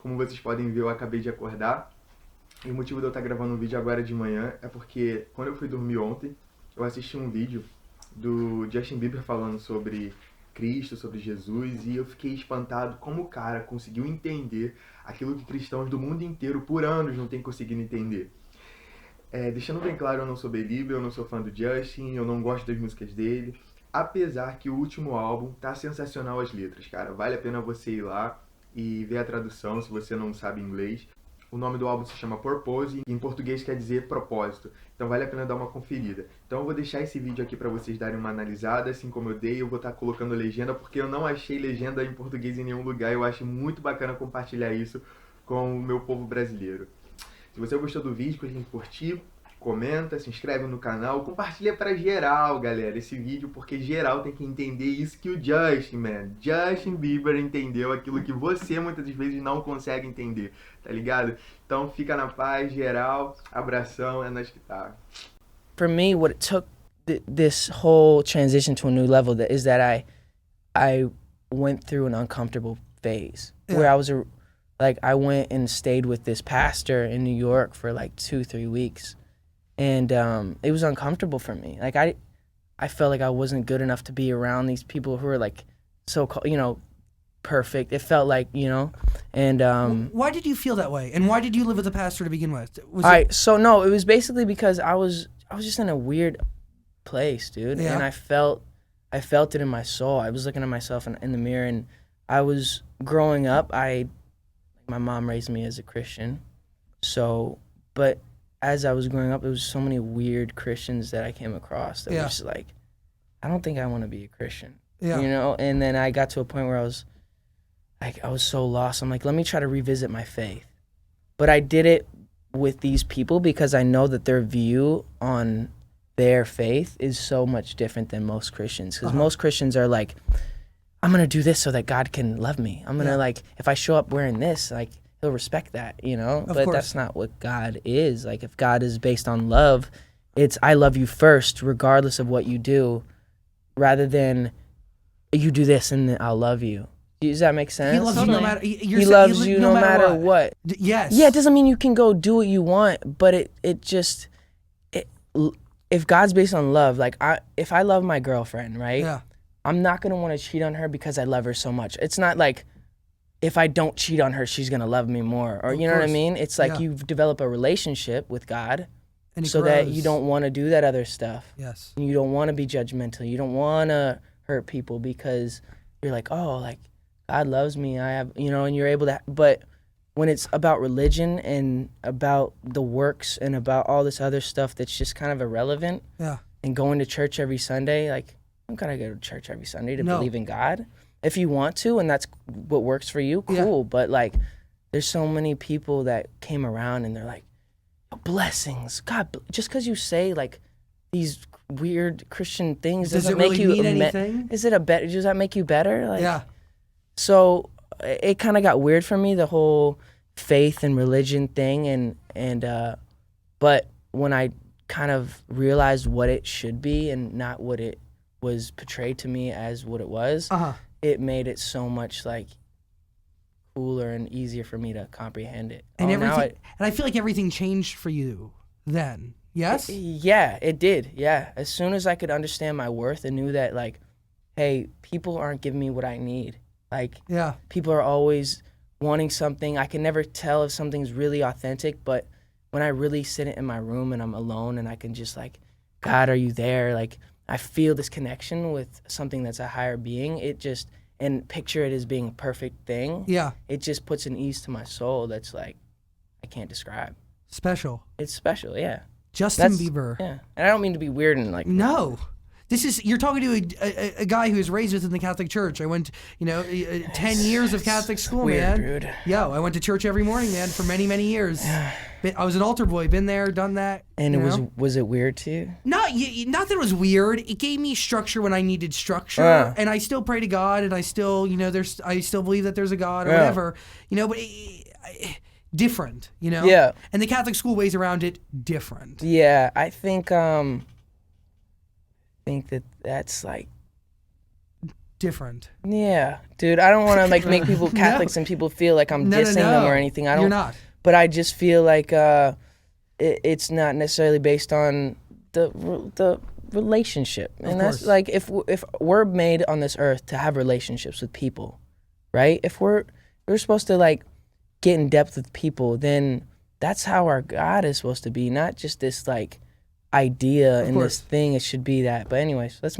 como vocês podem ver, eu acabei de acordar. E o motivo de eu estar gravando um vídeo agora de manhã é porque quando eu fui dormir ontem, eu assisti um vídeo do Justin Bieber falando sobre Cristo, sobre Jesus, e eu fiquei espantado como o cara conseguiu entender aquilo que cristãos do mundo inteiro por anos não têm conseguido entender. Deixando bem claro, eu não sou believer, eu não sou fã do Justin, eu não gosto das músicas dele, apesar que o último álbum tá sensacional as letras, cara. Vale a pena você ir lá e ver a tradução se você não sabe inglês. O nome do álbum se chama Purpose, e em português quer dizer propósito. Então vale a pena dar uma conferida. Então eu vou deixar esse vídeo aqui para vocês darem uma analisada, assim como eu dei. Eu vou estar colocando legenda, porque eu não achei legenda em português em nenhum lugar. Eu acho muito bacana compartilhar isso com o meu povo brasileiro. Se você gostou do vídeo, clique em curtir, comenta, se inscreve no canal, compartilha pra geral, galera, esse vídeo, porque geral tem que entender isso que o Justin Bieber entendeu, aquilo que você muitas vezes não consegue entender, tá ligado? Então fica na paz, geral, abração, é nóis que tá. For me, what it took this whole transition to a new level is that I went through an uncomfortable phase where I went and stayed with this pastor in New York for like 2-3 weeks. And it was uncomfortable for me. Like I felt like I wasn't good enough to be around these people who were like perfect. It felt like, and why did you feel that way? And why did you live with a pastor to begin with? So no, it was basically because I was just in a weird place, dude. Yeah. And I felt it in my soul. I was looking at myself in the mirror, and I was growing up. My mom raised me as a Christian, but as I was growing up, there was so many weird Christians that I came across that were just like, I don't think I want to be a Christian, And then I got to a point where I was so lost. I'm like, let me try to revisit my faith. But I did it with these people because I know that their view on their faith is so much different than most Christians. Because most Christians are like, I'm going to do this so that God can love me. I'm going to if I show up wearing this, he'll respect that, But that's not what God is. Like, if God is based on love, it's I love you first, regardless of what you do, rather than you do this and then I'll love you. Does that make sense? He loves you no matter. He loves you no matter what. Yes. Yeah, it doesn't mean you can go do what you want, but if God's based on love, if I love my girlfriend, right? Yeah. I'm not going to want to cheat on her because I love her so much. It's not like if I don't cheat on her, she's going to love me more. Or you know what I mean? It's like you've developed a relationship with God so that you don't want to do that other stuff. Yes. And you don't want to be judgmental. You don't want to hurt people because you're like, oh, like God loves me. I have, and you're able to. But when it's about religion and about the works and about all this other stuff that's just kind of irrelevant. Yeah. And going to church every Sunday, I'm gonna go to church every Sunday to believe in God. If you want to, and that's what works for you, cool. But there's so many people that came around and they're like, blessings, God. Just because you say these weird Christian things doesn't make you mean anything. Does that make you better? Yeah. So it kind of got weird for me, the whole faith and religion thing, and but when I kind of realized what it should be and not what it was portrayed to me as what it was, it made it so much cooler and easier for me to comprehend it. And and I feel like everything changed for you then. Yes? Yeah, it did. Yeah. As soon as I could understand my worth and knew that hey, people aren't giving me what I need. People are always wanting something. I can never tell if something's really authentic, but when I really sit in my room and I'm alone and I can just God, are you there? I feel this connection with something that's a higher being. And picture it as being a perfect thing. Yeah. It just puts an ease to my soul that's I can't describe. Special. It's special, yeah. Justin Bieber. Yeah. And I don't mean to be weird and No. You're talking to a guy who was raised within the Catholic Church. I went, 10 years of Catholic school, weird, man. Dude. Yo, I went to church every morning, man, for many, many years. I was an altar boy, been there, done that. And was it weird to you? Not that it was weird. It gave me structure when I needed structure, and I still pray to God, and I still, I still believe that there's a God or whatever, but different, Yeah. And the Catholic school ways around it different. Yeah, I think that's different. Yeah, dude, I don't want to like make people Catholics and people feel like I'm dissing them or anything. I don't. You're not. But I just feel like it's not necessarily based on the relationship, and that's like if we're made on this earth to have relationships with people, right? If we're supposed to like get in depth with people, then that's how our God is supposed to be, not just this like idea and this thing. It should be that. But anyways, let's